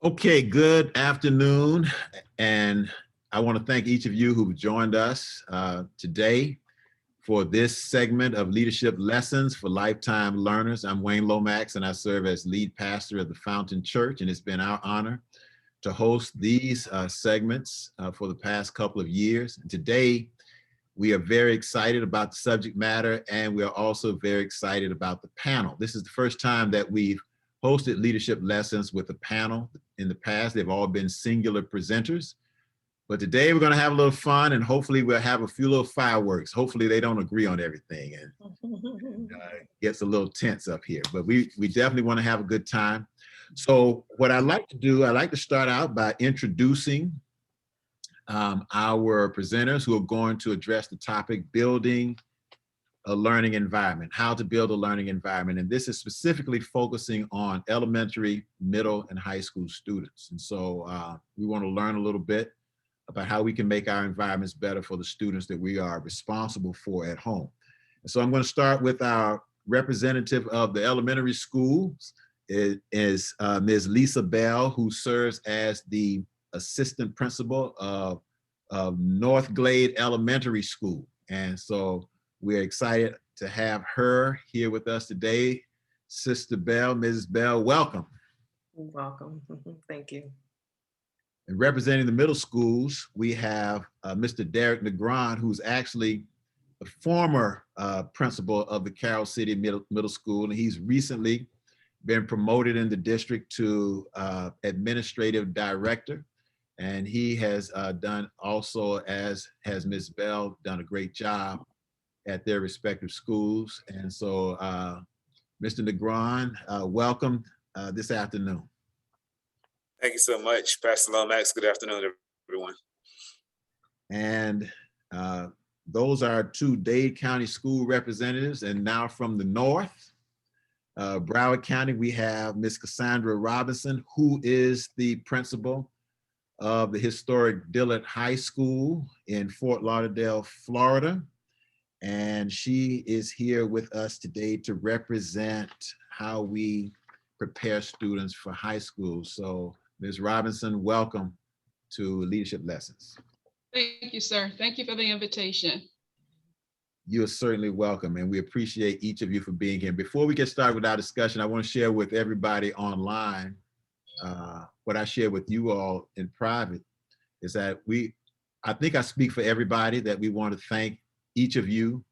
Okay, good afternoon. And I want to thank each of you who've joined us today for this segment of Leadership Lessons for Lifetime Learners. I'm Wayne Lomax, and I serve as lead pastor of the Fountain Church, and it's been our honor to host these segments for the past couple of years. And today, we are very excited about the subject matter, and we are also very excited about the panel. This is the first time that we've hosted leadership lessons with a panel. In the past, they've all been singular presenters. But today we're going to have a little fun, and hopefully we'll have a few little fireworks. Hopefully they don't agree on everything and gets a little tense up here. But we definitely want to have a good time. So what I like to do, I like to start out by introducing our presenters who are going to address the topic, building a learning environment, how to build a learning environment. And this is specifically focusing on elementary, middle, and high school students. And so we want to learn a little bit about how we can make our environments better for the students that we are responsible for at home. And so I'm going to start with our representative of the elementary schools. It is Ms. Lisa Bell, who serves as the assistant principal of North Glade Elementary School. And so we're excited to have her here with us today. Sister Bell, Mrs. Bell, welcome. Welcome. Thank you. And representing the middle schools, we have Mr. Derek Negron, who's actually the former principal of the Carroll City Middle School, and he's recently been promoted in the district to administrative director. And he has done also, as has Ms. Bell, done a great job at their respective schools. And so, Mr. Negron, welcome this afternoon. Thank you so much, Pastor Lomax. Good afternoon, everyone. And those are two Dade County school representatives. And now from the north, Broward County, we have Ms. Cassandra Robinson, who is the principal of the historic Dillard High School in Fort Lauderdale, Florida. And she is here with us today to represent how we prepare students for high school. So Ms. Robinson, welcome to Leadership Lessons. Thank you, sir. Thank you for the invitation. You're certainly welcome, and we appreciate each of you for being here. Before we get started with our discussion, I want to share with everybody online what I share with you all in private is that I think I speak for everybody that we want to thank each of you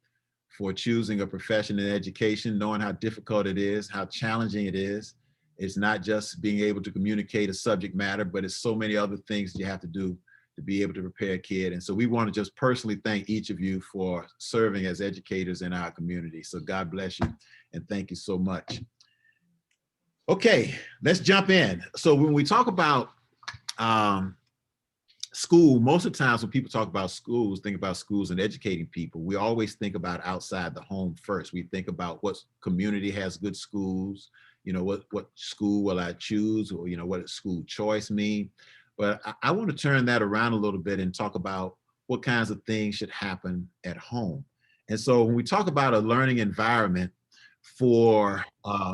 for choosing a profession in education, knowing how difficult it is, how challenging it is. It's not just being able to communicate a subject matter, but it's so many other things you have to do to be able to prepare a kid. And so we want to just personally thank each of you for serving as educators in our community. So God bless you and thank you so much. Okay, let's jump in. So when we talk about school, most of the times when people talk about schools, think about schools and educating people, we always think about outside the home first. We think about what community has good schools, you know, what school will I choose, or, you know, what does school choice mean? But I want to turn that around a little bit and talk about what kinds of things should happen at home. And so when we talk about a learning environment for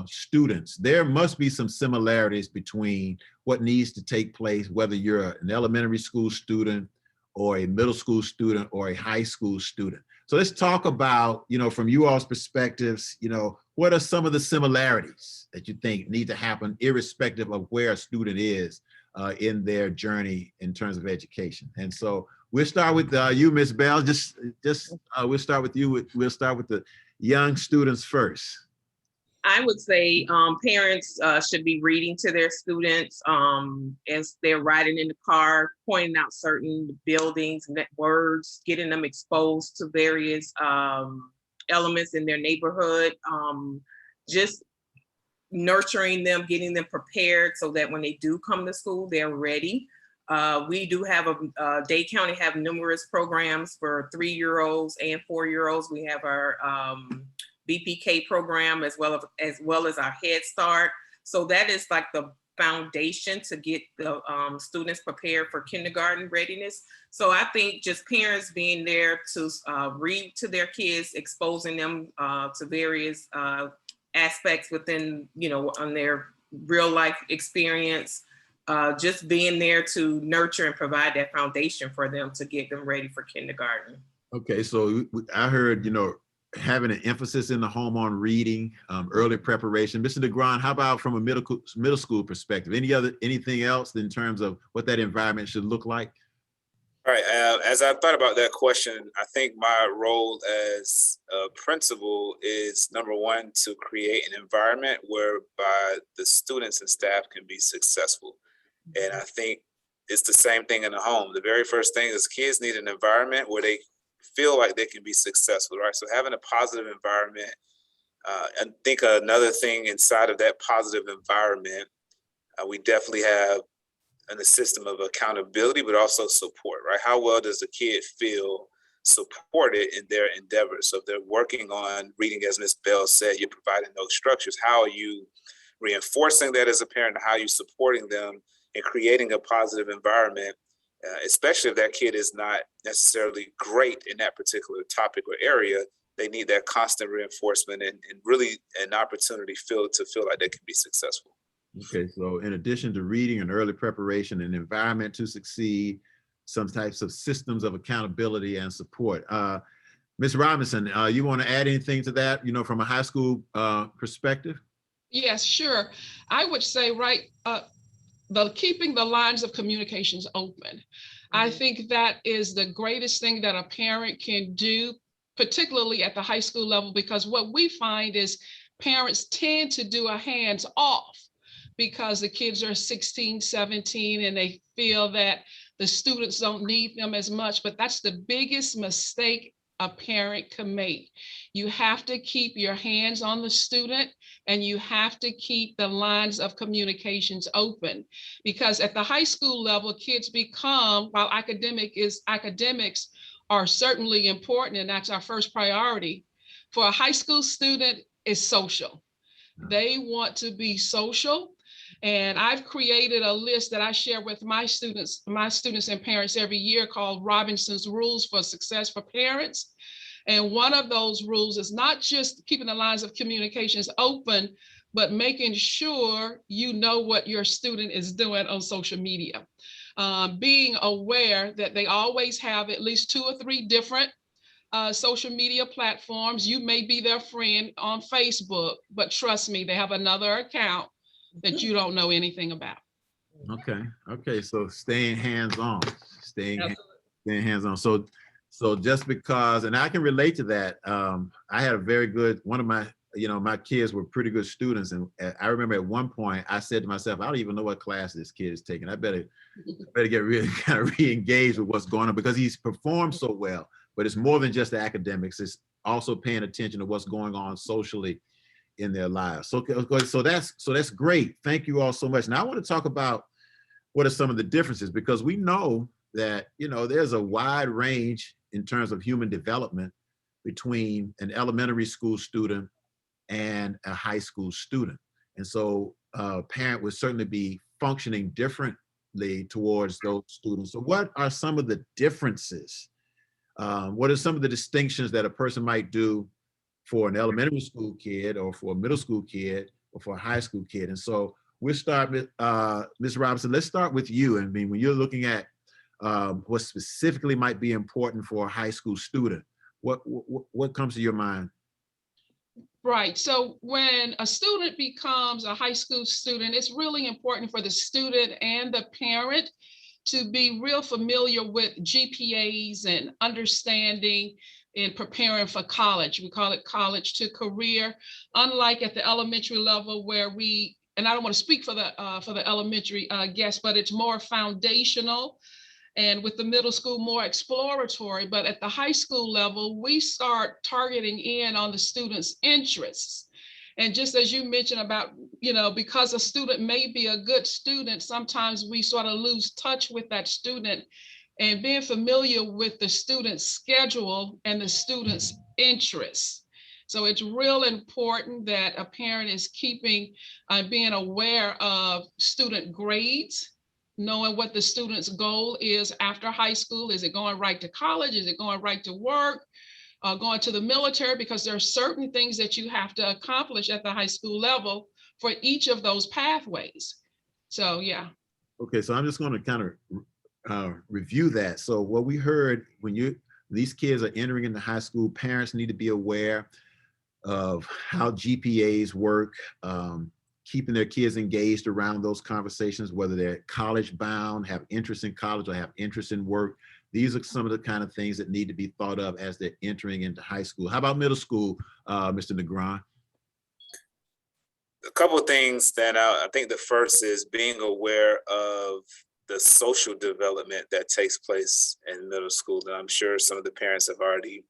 students, there must be some similarities between what needs to take place, whether you're an elementary school student or a middle school student or a high school student. So let's talk about, you know, from you all's perspectives, you know, what are some of the similarities that you think need to happen irrespective of where a student is in their journey in terms of education? And so we'll start with you, Ms. Bell. We'll start with you. We'll start with the young students first. I would say parents should be reading to their students as they're riding in the car, pointing out certain buildings, words, getting them exposed to various elements in their neighborhood, just nurturing them, getting them prepared so that when they do come to school, they're ready. We do have Dade County have numerous programs for 3-year-olds and 4-year-olds. We have our BPK program as well as our Head Start. So that is like the foundation to get the students prepared for kindergarten readiness. So I think just parents being there to read to their kids, exposing them to various aspects within, you know, on their real life experience, just being there to nurture and provide that foundation for them to get them ready for kindergarten. Okay, so I heard, having an emphasis in the home on reading, early preparation. Mr. DeGron, how about from a middle school perspective? Anything else in terms of what that environment should look like? All right. As I thought about that question, I think my role as a principal is, number one, to create an environment whereby the students and staff can be successful. And I think it's the same thing in the home. The very first thing is kids need an environment where they feel like they can be successful, right? So having a positive environment, I think another thing inside of that positive environment, we definitely have in a system of accountability, but also support, right? How well does the kid feel supported in their endeavors? So if they're working on reading, as Ms. Bell said, you're providing those structures. How are you reinforcing that as a parent? How are you supporting them and creating a positive environment, especially if that kid is not necessarily great in that particular topic or area? They need that constant reinforcement and really an opportunity to feel like they can be successful. Okay, so in addition to reading and early preparation, an environment to succeed, some types of systems of accountability and support. Ms. Robinson, you want to add anything to that, from a high school perspective? Yes, sure. I would say, keeping the lines of communications open. I think that is the greatest thing that a parent can do, particularly at the high school level, because what we find is parents tend to do a hands off because the kids are 16, 17, and they feel that the students don't need them as much, but that's the biggest mistake a parent can make. You have to keep your hands on the student, and you have to keep the lines of communications open, because at the high school level, kids become, while academics are certainly important, and that's our first priority, for a high school student is social. They want to be social. And I've created a list that I share with my students and parents every year called Robinson's Rules for Success for Parents. And one of those rules is not just keeping the lines of communications open, but making sure you know what your student is doing on social media. Being aware that they always have at least 2 or 3 different social media platforms. You may be their friend on Facebook, but trust me, they have another account that you don't know anything about. Okay. So staying hands-on, staying hands-on. So just because, and I can relate to that. I had a very good, one of my, my kids were pretty good students. And I remember at one point I said to myself, I don't even know what class this kid is taking. I better get really kind of re-engaged with what's going on, because he's performed so well. But it's more than just the academics. It's also paying attention to what's going on socially in their lives. So that's great. Thank you all so much. Now I want to talk about what are some of the differences, because we know that, there's a wide range in terms of human development between an elementary school student and a high school student. And so a parent would certainly be functioning differently towards those students. So what are some of the differences? What are some of the distinctions that a person might do for an elementary school kid, or for a middle school kid, or for a high school kid? And so we'll start with Ms. Robinson. Let's start with you. I mean, when you're looking at what specifically might be important for a high school student, what comes to your mind? Right. So when a student becomes a high school student, it's really important for the student and the parent to be real familiar with GPAs and understanding and preparing for college. We call it college to career. Unlike at the elementary level where and I don't want to speak for the elementary guests, but it's more foundational, and with the middle school more exploratory. But at the high school level, we start targeting in on the students' interests. And just as you mentioned about, because a student may be a good student, sometimes we sort of lose touch with that student, and being familiar with the student's schedule and the student's interests. So it's real important that a parent is being aware of student grades, knowing what the student's goal is after high school. Is it going right to college? Is it going right to work? Going to the military? Because there are certain things that you have to accomplish at the high school level for each of those pathways. So, yeah. Okay, so I'm just going to kind of review that. So what we heard, when these kids are entering into high school, parents need to be aware of how GPAs work, keeping their kids engaged around those conversations, whether they're college bound, have interest in college, or have interest in work. These are some of the kind of things that need to be thought of as they're entering into high school. How about middle school, Mr. Negron? A couple of things stand out. I think the first is being aware of the social development that takes place in middle school. And I'm sure some of the parents have already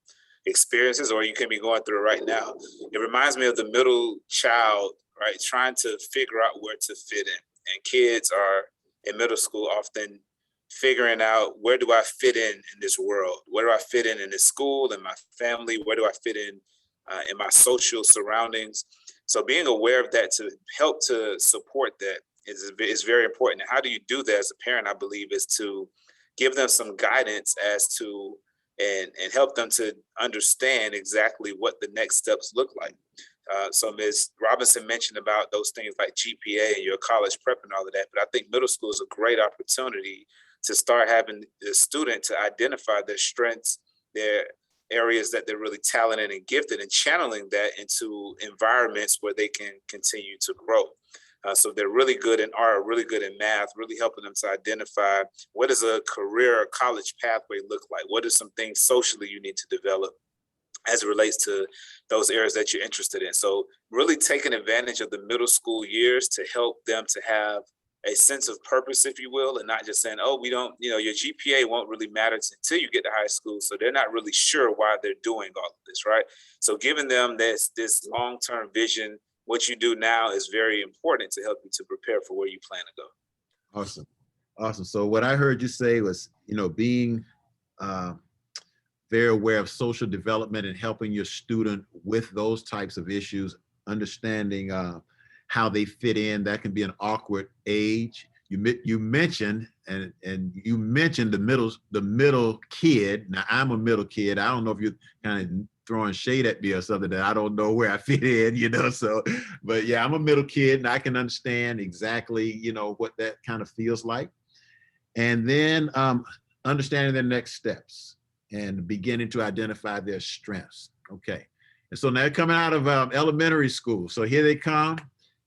experienced this, or you can be going through it right now. It reminds me of the middle child, right? Trying to figure out where to fit in. And kids are in middle school often figuring out, where do I fit in this world? Where do I fit in this school, in my family? Where do I fit in my social surroundings? So being aware of that to help to support that is very important. And how do you do that as a parent, I believe, is to give them some guidance as to, and help them to understand exactly what the next steps look like. So Ms. Robinson mentioned about those things like GPA and your college prep and all of that, but I think middle school is a great opportunity to start having the student to identify their strengths, their areas that they're really talented and gifted, and channeling that into environments where they can continue to grow. So they're really good in art, really good in math, really helping them to identify what does a career or college pathway look like? What are some things socially you need to develop as it relates to those areas that you're interested in? So really taking advantage of the middle school years to help them to have a sense of purpose, if you will, and not just saying, oh, we don't, your GPA won't really matter until you get to high school. So they're not really sure why they're doing all of this, right? So giving them this long-term vision, what you do now is very important to help you to prepare for where you plan to go. Awesome. Awesome. So what I heard you say was, being very aware of social development and helping your student with those types of issues, understanding how they fit in. That can be an awkward age. You mentioned the middle kid. Now I'm a middle kid. I don't know if you're kind of throwing shade at me or something, that I don't know where I fit in, so, but yeah, I'm a middle kid and I can understand exactly, what that kind of feels like. And then understanding their next steps and beginning to identify their strengths. Okay. And so now coming out of elementary school. So here they come,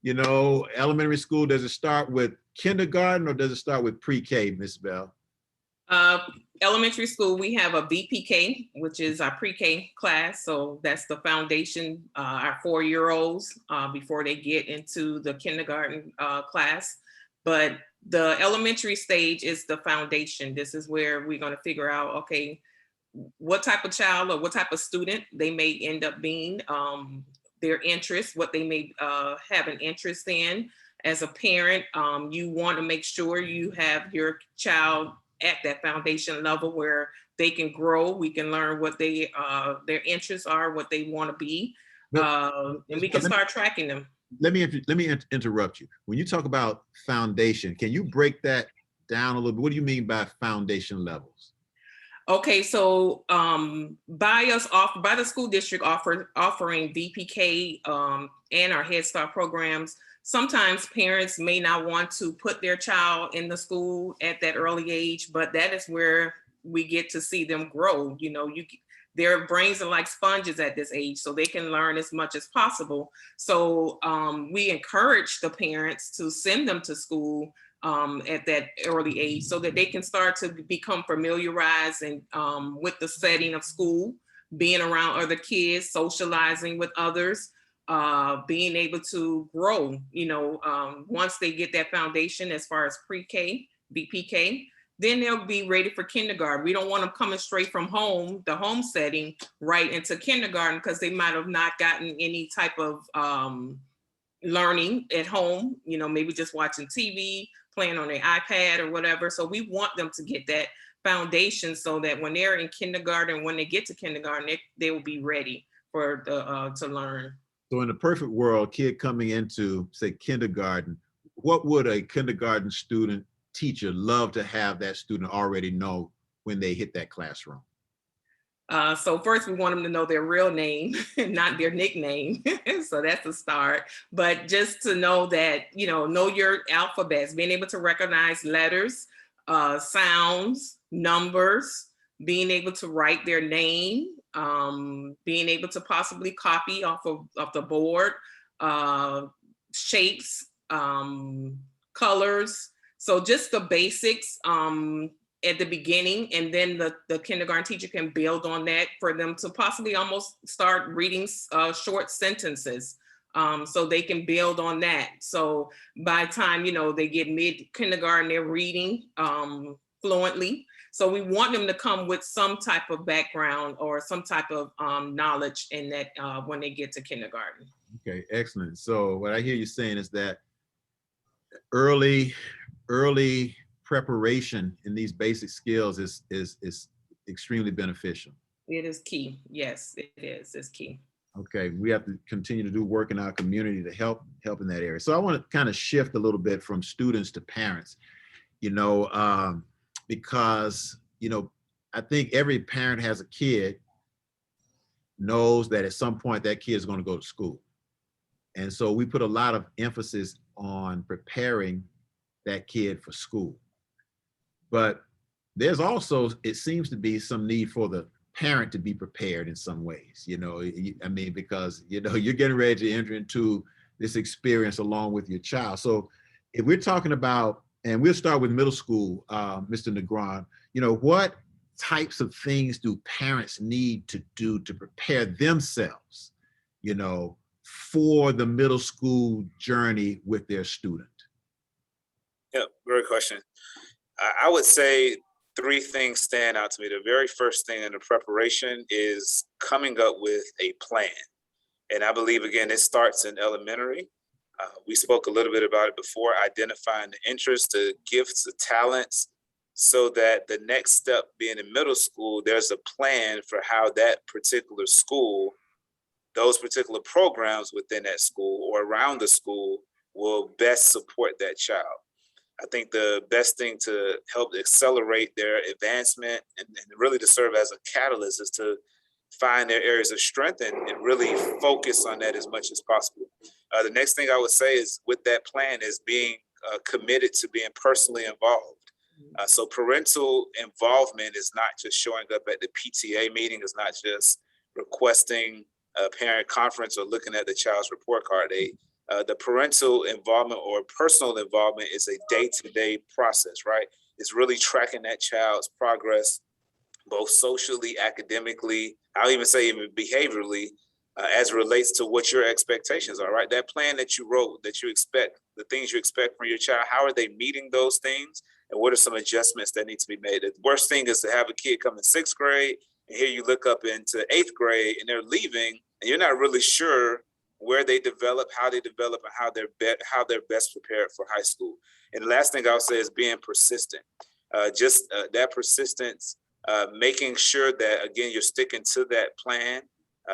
elementary school, does it start with kindergarten or does it start with pre-K, Ms. Bell? Elementary school, we have a VPK, which is our pre-K class. So that's the foundation, our 4-year-olds before they get into the kindergarten class. But the elementary stage is the foundation. This is where we're going to figure out, okay, what type of child or what type of student they may end up being, their interests, what they may have an interest in. As a parent, you want to make sure you have your child at that foundation level where they can grow. We can learn what their interests are, what they want to be, and we can start tracking them. Let me interrupt you. When you talk about foundation, can you break that down a little bit? What do you mean by foundation levels? Okay, so by the school district offering VPK and our Head Start programs, sometimes parents may not want to put their child in the school at that early age, but that is where we get to see them grow. Their brains are like sponges at this age, so they can learn as much as possible. So we encourage the parents to send them to school at that early age so that they can start to become familiarized and with the setting of school, being around other kids, socializing with others, being able to grow, once they get that foundation as far as pre-K, VPK, then they'll be ready for kindergarten. We don't want them coming straight from home, the home setting, right into kindergarten, because they might have not gotten any type of learning at home, maybe just watching TV, playing on their iPad or whatever. So we want them to get that foundation so that when they're in kindergarten, when they get to kindergarten, they will be ready for to learn. So in the perfect world, kid coming into, say, kindergarten, what would a kindergarten teacher love to have that student already know when they hit that classroom? So first we want them to know their real name, not their nickname. So that's a start. But just to know that, know your alphabets, being able to recognize letters, sounds, numbers, being able to write their name, being able to possibly copy off of the board, shapes, colors. So just the basics at the beginning, and then the kindergarten teacher can build on that for them to possibly almost start reading short sentences. So they can build on that. So by the time, they get mid-kindergarten, they're reading fluently. So we want them to come with some type of background or some type of knowledge in that when they get to kindergarten. Okay, excellent. So what I hear you saying is that early preparation in these basic skills is extremely beneficial. It is key. Yes, it is. It's key. Okay, we have to continue to do work in our community to help in that area. So I want to kind of shift a little bit from students to parents, because, I think every parent has a kid, knows that at some point that kid is going to go to school. And so we put a lot of emphasis on preparing that kid for school. But there's also, it seems to be some need for the parent to be prepared in some ways, because, you're getting ready to enter into this experience along with your child. So if we're talking about, and we'll start with middle school, Mr. Negron, what types of things do parents need to do to prepare themselves, for the middle school journey with their student? Yeah, great question. I would say 3 things stand out to me. The very first thing in the preparation is coming up with a plan. And I believe, again, it starts in elementary. We spoke a little bit about it before, identifying the interests, the gifts, the talents, so that the next step being in middle school, there's a plan for how that particular school, those particular programs within that school or around the school will best support that child. I think the best thing to help accelerate their advancement and really to serve as a catalyst is to find their areas of strength and really focus on that as much as possible. The next thing I would say is with that plan is being committed to being personally involved. So parental involvement is not just showing up at the PTA meeting, it's not just requesting a parent conference or looking at the child's report card. The parental involvement or personal involvement is a day-to-day process, right? It's really tracking that child's progress, both socially, academically, I'll even say even behaviorally, as it relates to what your expectations are, right? That plan that you wrote, that you expect, the things you expect from your child, how are they meeting those things? And what are some adjustments that need to be made? The worst thing is to have a kid come in 6th grade, and here you look up into 8th grade, and they're leaving, and you're not really sure where they develop, how they develop, and how they're best prepared for high school. And the last thing I'll say is being persistent. That persistence, making sure that, again, you're sticking to that plan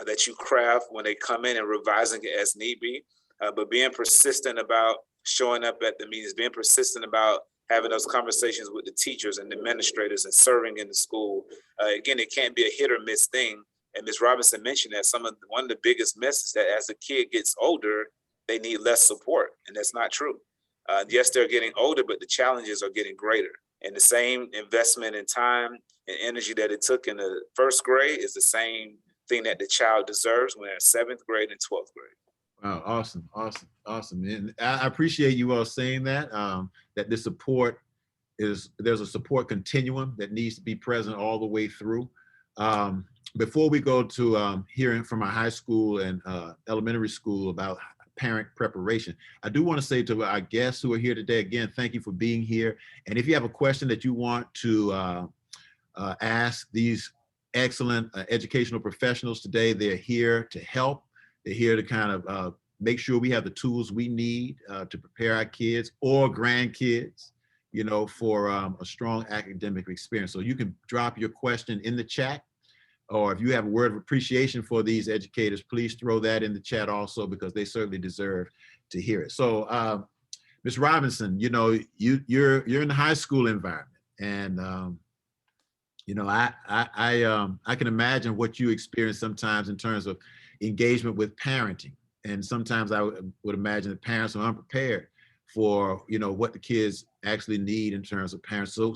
that you craft when they come in and revising it as need be, but being persistent about showing up at the meetings, being persistent about having those conversations with the teachers and the administrators and serving in the school. Again, it can't be a hit or miss thing. And Ms. Robinson mentioned that one of the biggest misses that as the kid gets older, they need less support, and that's not true. Yes, they're getting older, but the challenges are getting greater. And the same investment in time and energy that it took in the 1st grade is the same thing that the child deserves when they're 7th grade and 12th grade. Wow, awesome. And I appreciate you all saying that, that the support there's a support continuum that needs to be present all the way through. Before we go to hearing from our high school and elementary school about parent preparation, I do want to say to our guests who are here today, again, thank you for being here. And if you have a question that you want to ask these excellent educational professionals today, they're here to help. They're here to kind of make sure we have the tools we need to prepare our kids or grandkids, for a strong academic experience. So you can drop your question in the chat, or if you have a word of appreciation for these educators, please throw that in the chat also, because they certainly deserve to hear it. So Ms. Robinson, you're in the high school environment, and You know, I can imagine what you experience sometimes in terms of engagement with parenting. And sometimes I would imagine that parents are unprepared for, you know, what the kids actually need in terms of parents. So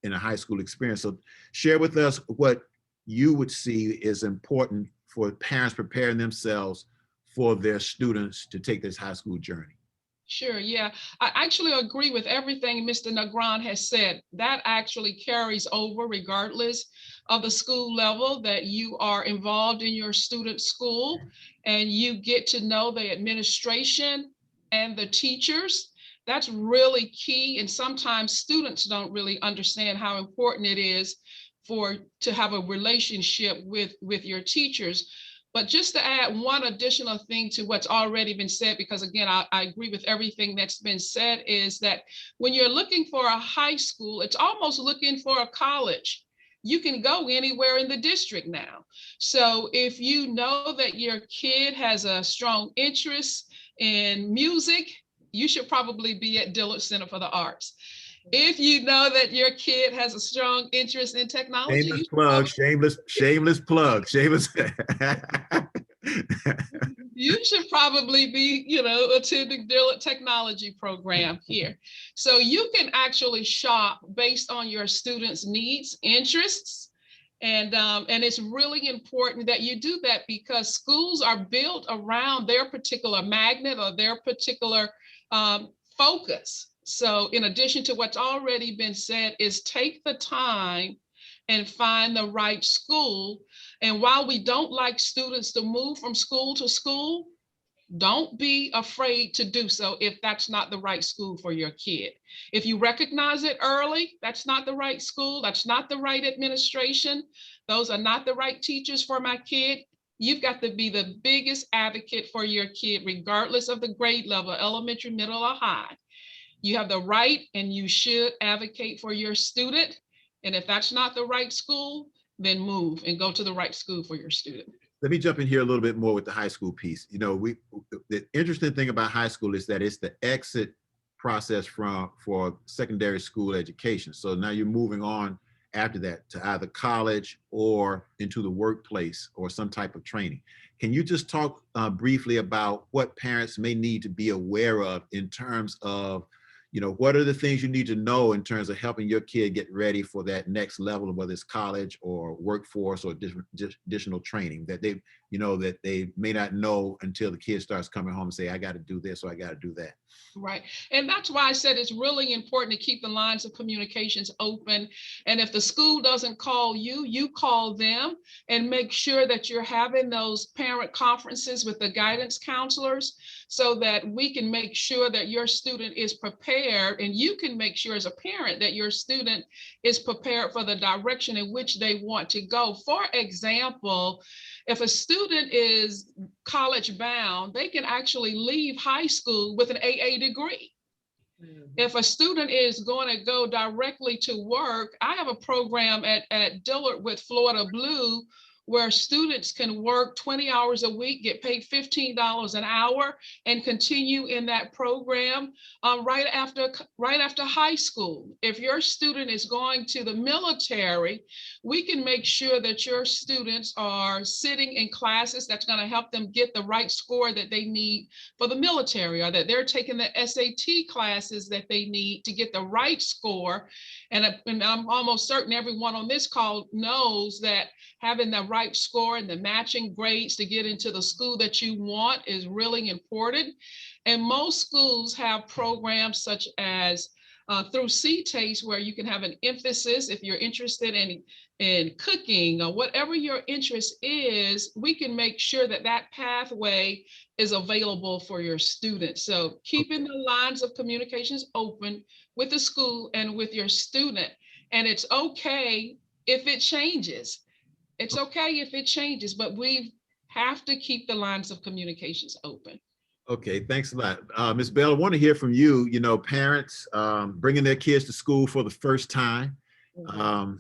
in a high school experience. So share with us what you would see is important for parents preparing themselves for their students to take this high school journey. Sure, yeah. I actually agree with everything Mr. Negron has said. That actually carries over regardless of the school level that you are involved in your student school, and you get to know the administration and the teachers. That's really key. And sometimes students don't really understand how important it is to have a relationship with your teachers. But just to add one additional thing to what's already been said, because again, I agree with everything that's been said, is that when you're looking for a high school, it's almost looking for a college. You can go anywhere in the district now. So if you know that your kid has a strong interest in music, you should probably be at Dillard Center for the Arts. If you know that your kid has a strong interest in technology, Shameless plug, shameless plug, shameless. you should probably be, attending Dillard Technology program here. So you can actually shop based on your students' needs, interests, and it's really important that you do that because schools are built around their particular magnet or their particular focus. So in addition to what's already been said, is take the time and find the right school. And while we don't like students to move from school to school, don't be afraid to do so if that's not the right school for your kid. If you recognize it early, that's not the right school, that's not the right administration, those are not the right teachers for my kid, you've got to be the biggest advocate for your kid, regardless of the grade level, elementary, middle, or high. You have the right and you should advocate for your student. And if that's not the right school, then move and go to the right school for your student. Let me jump in here a little bit more with the high school piece. You know, the interesting thing about high school is that it's the exit process for secondary school education. So now you're moving on after that to either college or into the workplace or some type of training. Can you just talk briefly about what parents may need to be aware of in terms of, you know, what are the things you need to know in terms of helping your kid get ready for that next level, whether it's college or workforce or additional training that they, you know, that they may not know until the kid starts coming home and say, I got to do this or I got to do that. Right. And that's why I said it's really important to keep the lines of communications open. And if the school doesn't call you, you call them and make sure that you're having those parent conferences with the guidance counselors so that we can make sure that your student is prepared, and you can make sure as a parent that your student is prepared for the direction in which they want to go. For example, if a student is college bound, they can actually leave high school with an AA degree. Mm-hmm. If a student is going to go directly to work, I have a program at Dillard with Florida Blue where students can work 20 hours a week, get paid $15 an hour, and continue in that program right after high school. If your student is going to the military, we can make sure that your students are sitting in classes that's going to help them get the right score that they need for the military, or that they're taking the SAT classes that they need to get the right score. And I'm almost certain everyone on this call knows that having the right score and the matching grades to get into the school that you want is really important. And most schools have programs such as through CTASE, where you can have an emphasis if you're interested in cooking or whatever your interest is. We can make sure that that pathway is available for your students. So keeping the lines of communications open with the school and with your student. And it's okay if it changes. It's okay if it changes, but we have to keep the lines of communications open. Okay, thanks a lot. Ms. Bell, I want to hear from you, you know, parents bringing their kids to school for the first time. Mm-hmm.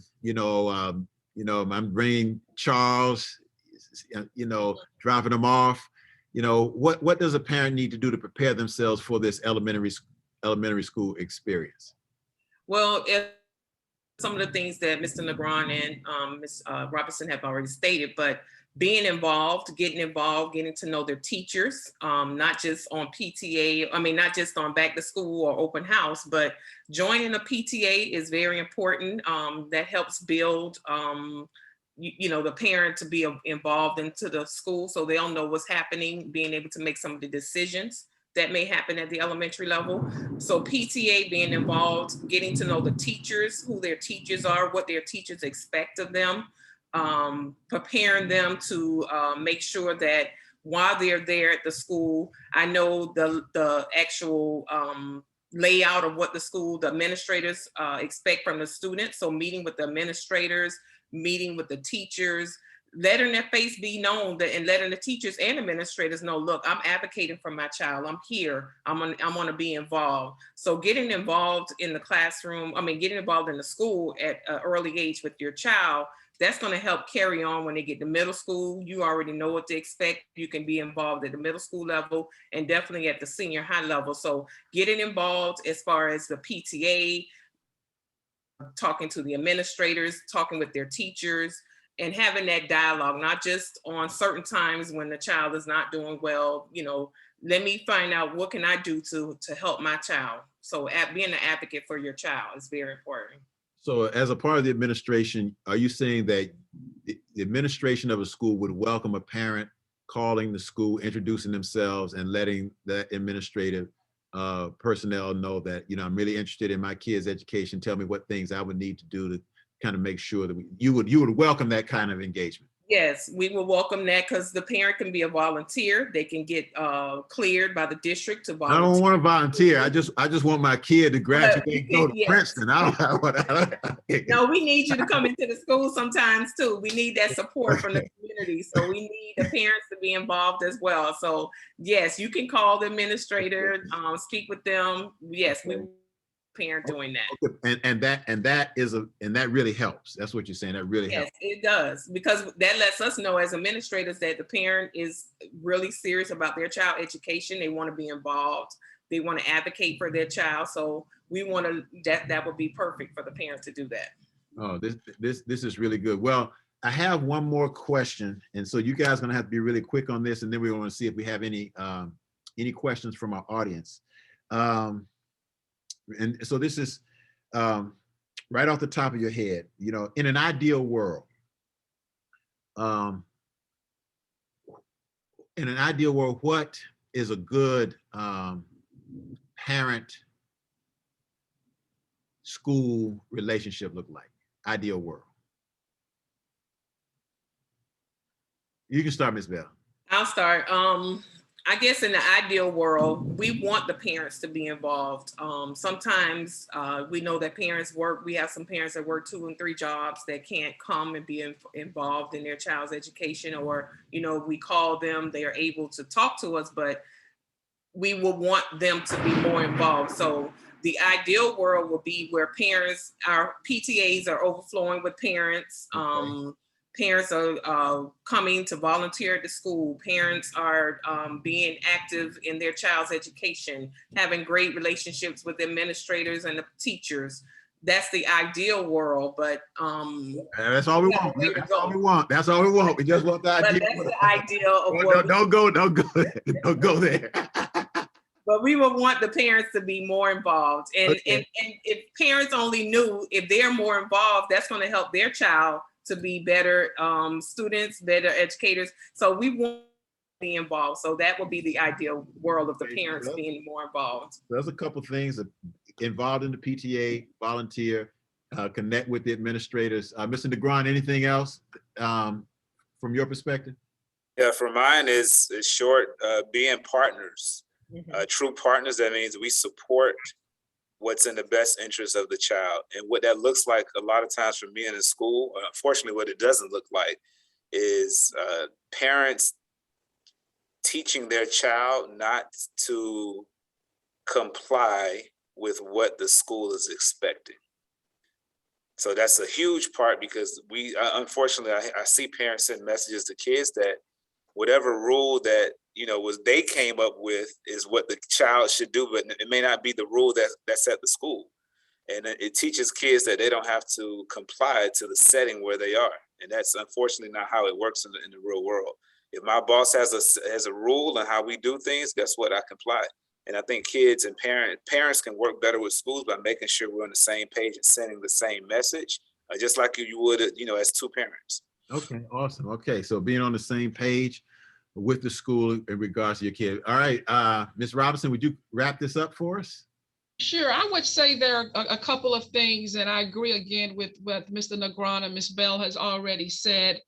I'm bringing Charles, dropping him off. You know, what does a parent need to do to prepare themselves for this elementary school experience? Well, if some of the things that Mr. Legrand and Ms. Robinson have already stated, but being involved, getting to know their teachers, not just on PTA, not just on back to school or open house, but joining a PTA is very important. That helps build, the parent to be involved into the school so they'll know what's happening, being able to make some of the decisions that may happen at the elementary level. So PTA being involved, getting to know the teachers, who their teachers are, what their teachers expect of them, preparing them to make sure that while they're there at the school, I know the actual layout of what the administrators expect from the students. So meeting with the administrators, meeting with the teachers, letting their face be known, and letting the teachers and administrators know, look, I'm advocating for my child. I'm here. I'm going to be involved. So getting involved in the classroom, getting involved in the school at an early age with your child, that's going to help carry on when they get to middle school. You already know what to expect. You can be involved at the middle school level and definitely at the senior high level. So getting involved as far as the PTA, talking to the administrators, talking with their teachers, and having that dialogue, not just on certain times when the child is not doing well, let me find out what can I do to help my child. So being an advocate for your child is very important. So as a part of the administration, are you saying that the administration of a school would welcome a parent calling the school, introducing themselves, and letting the administrative personnel know that, I'm really interested in my kid's education. Tell me what things I would need to do to kind of make sure that you would welcome that kind of engagement? Yes, we will welcome that, because the parent can be a volunteer. They can get cleared by the district to volunteer. I don't want to volunteer. I just want my kid to graduate and go to Princeton. No, we need you to come into the school sometimes too. We need that support from the community. So we need the parents to be involved as well. So yes, you can call the administrator, speak with them. Yes, we parent doing that. Okay. And that really helps. That's what you're saying. That really helps. Yes, it does, because that lets us know as administrators that the parent is really serious about their child education. They want to be involved. They want to advocate for their child. So we want to, that would be perfect for the parent to do that. Oh, this is really good. Well, I have one more question, and so you guys are going to have to be really quick on this, and then we're going to see if we have any questions from our audience. And so this is right off the top of your head, in an ideal world, what is a good parent-school relationship look like? Ideal world. You can start, Ms. Bell. I'll start. I guess in the ideal world, we want the parents to be involved. Sometimes we know that parents work. We have some parents that work 2 and 3 jobs that can't come and be involved in their child's education, or, we call them, they are able to talk to us, but we will want them to be more involved. So the ideal world will be where our PTAs are overflowing with parents. Okay. Parents are coming to volunteer at the school. Parents are being active in their child's education, having great relationships with administrators and the teachers. That's the ideal world, but that's all we want. That's all we want. That's all we want. We just want the ideal. But that's the ideal of what. Don't go there. But we would want the parents to be more involved, and if parents only knew, if they're more involved, that's going to help their child to be better students, better educators. So we want to be involved. So that would be the ideal world of the parents being more involved. There's a couple of things that involved in the PTA, volunteer, connect with the administrators. Mr. DeGron, anything else from your perspective? Yeah, for mine is short, being partners, true partners. That means we support what's in the best interest of the child. And what that looks like a lot of times for me in a school, unfortunately, what it doesn't look like is parents teaching their child not to comply with what the school is expecting. So that's a huge part, because we, unfortunately, I see parents send messages to kids that whatever rule that was they came up with is what the child should do, but it may not be the rule that's at the school. And it teaches kids that they don't have to comply to the setting where they are. And that's unfortunately not how it works in the real world. If my boss has a rule on how we do things, guess what? I comply. And I think kids and parents can work better with schools by making sure we're on the same page and sending the same message, just like you would, as two parents. Okay, awesome. Okay, so being on the same page with the school in regards to your kid. All right, Ms. Robinson, would you wrap this up for us? Sure, I would say there are a couple of things, and I agree again with what Mr. Negron and Ms. Bell has already said.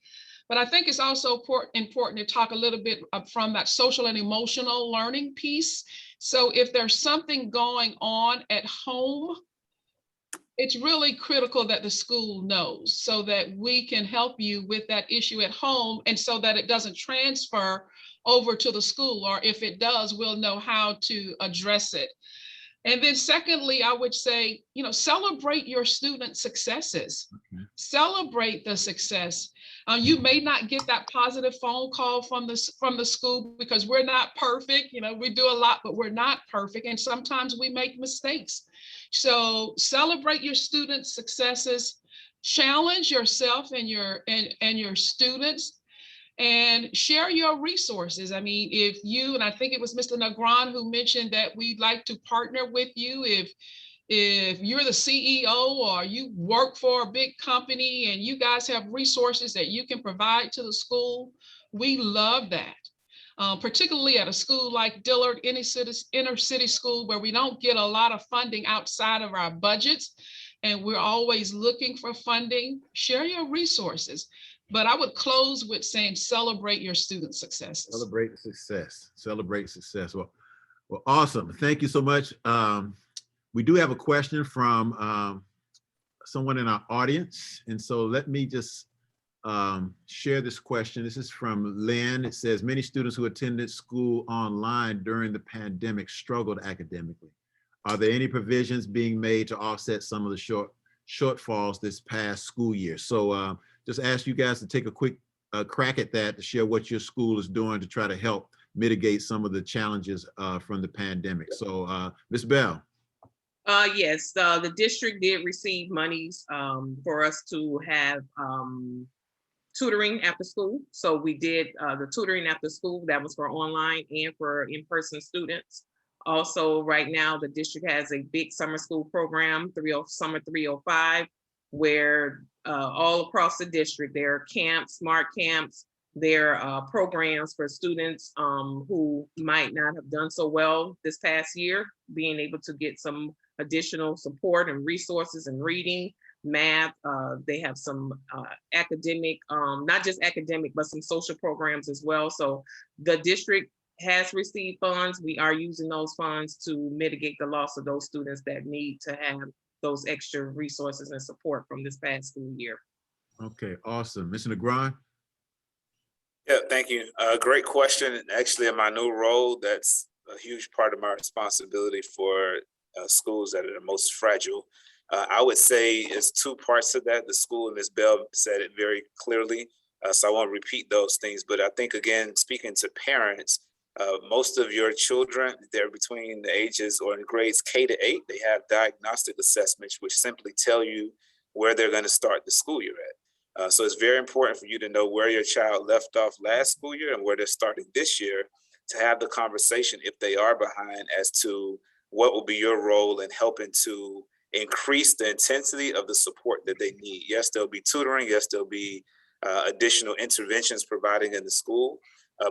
But I think it's also important to talk a little bit from that social and emotional learning piece. So if there's something going on at home, it's really critical that the school knows so that we can help you with that issue at home, and so that it doesn't transfer over to the school, or if it does, we'll know how to address it. And then secondly, I would say, celebrate your student successes. Okay. Celebrate the success. You may not get that positive phone call from the school because we're not perfect. We do a lot, but we're not perfect. And sometimes we make mistakes. So celebrate your students' successes, challenge yourself and your students, and share your resources. I mean, and I think it was Mr. Negron who mentioned that we'd like to partner with you if you're the CEO or you work for a big company and you guys have resources that you can provide to the school. We love that. Particularly at a school like Dillard, inner city school, where we don't get a lot of funding outside of our budgets, and we're always looking for funding. Share your resources. But I would close with saying, celebrate your student successes. Celebrate success. Celebrate success. Well, awesome. Thank you so much. We do have a question from someone in our audience. And so let me just share this question. This is from Lynn. It says, many students who attended school online during the pandemic struggled academically. Are there any provisions being made to offset some of the shortfalls this past school year? So just ask you guys to take a quick crack at that, to share what your school is doing to try to help mitigate some of the challenges from the pandemic. So Ms. Bell. Yes, the district did receive monies for us to have tutoring after school. So we did the tutoring after school. That was for online and for in-person students. Also, right now, the district has a big summer school program, Summer 305, where all across the district, there are camps, smart camps, there are programs for students who might not have done so well this past year, being able to get some additional support and resources in reading, math. They have some academic, not just academic, but some social programs as well. So the district has received funds. We are using those funds to mitigate the loss of those students that need to have those extra resources and support from this past school year. Okay, awesome. Mr. Negron? Yeah, thank you. Great question. Actually, in my new role, that's a huge part of my responsibility for schools that are the most fragile. I would say it's two parts to that. The school, and Ms. Bell said it very clearly, so I won't repeat those things. But I think, again, speaking to parents, most of your children, they're between the ages or in grades K to 8, they have diagnostic assessments, which simply tell you where they're going to start the school year at. So it's very important for you to know where your child left off last school year and where they're starting this year, to have the conversation, if they are behind, as to what will be your role in helping to increase the intensity of the support that they need. Yes, there'll be tutoring. Yes, there'll be additional interventions providing in the school.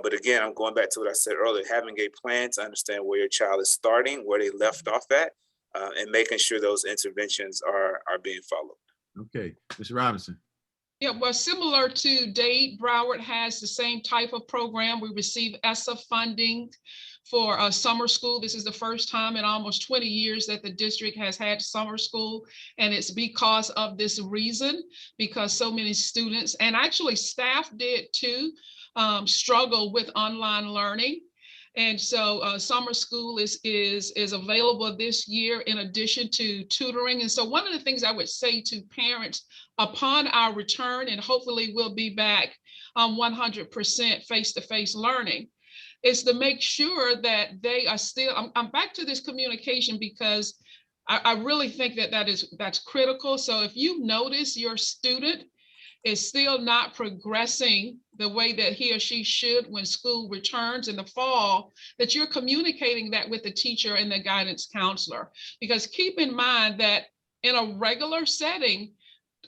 But again, I'm going back to what I said earlier, having a plan to understand where your child is starting, where they left off at, and making sure those interventions are being followed. Okay, Mr. Robinson. Yeah, well, similar to Dade, Broward has the same type of program. We receive ESSA funding for summer school. This is the first time in almost 20 years that the district has had summer school. And it's because of this reason, because so many students, and actually staff did too, struggle with online learning. And so summer school is available this year in addition to tutoring. And so one of the things I would say to parents upon our return, and hopefully we'll be back 100% face-to-face learning, is to make sure that they are still, I'm back to this communication, because I really think that's critical. So if you notice your student is still not progressing the way that he or she should when school returns in the fall, that you're communicating that with the teacher and the guidance counselor. Because keep in mind that in a regular setting,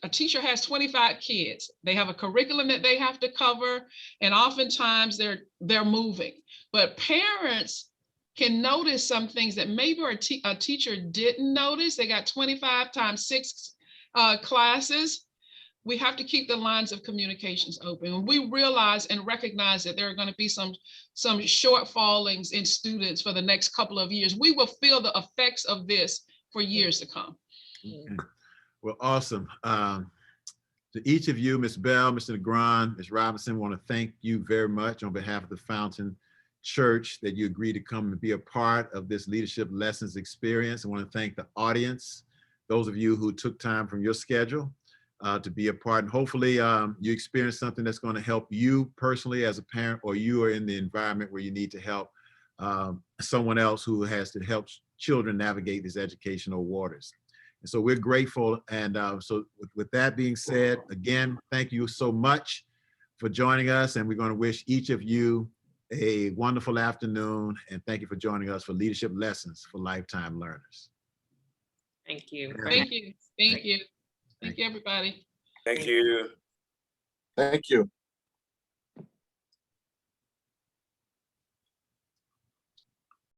a teacher has 25 kids. They have a curriculum that they have to cover, and oftentimes they're moving. But parents can notice some things that maybe a teacher didn't notice. They got 25 times 6 classes. We have to keep the lines of communications open. When we realize and recognize that there are going to be some shortfallings in students for the next couple of years, we will feel the effects of this for years to come. Okay. Well, awesome. To each of you, Ms. Bell, Mr. Negron, Ms. Robinson, want to thank you very much on behalf of the Fountain Church that you agreed to come and be a part of this Leadership Lessons experience. I want to thank the audience, those of you who took time from your schedule to be a part. And hopefully you experience something that's going to help you personally as a parent, or you are in the environment where you need to help someone else who has to help children navigate these educational waters. And so we're grateful. And so with that being said, again, thank you so much for joining us. And we're going to wish each of you a wonderful afternoon. And thank you for joining us for Leadership Lessons for Lifetime Learners. Thank you. Thank you. Thank you. Thank you, everybody. Thank you. Thank you.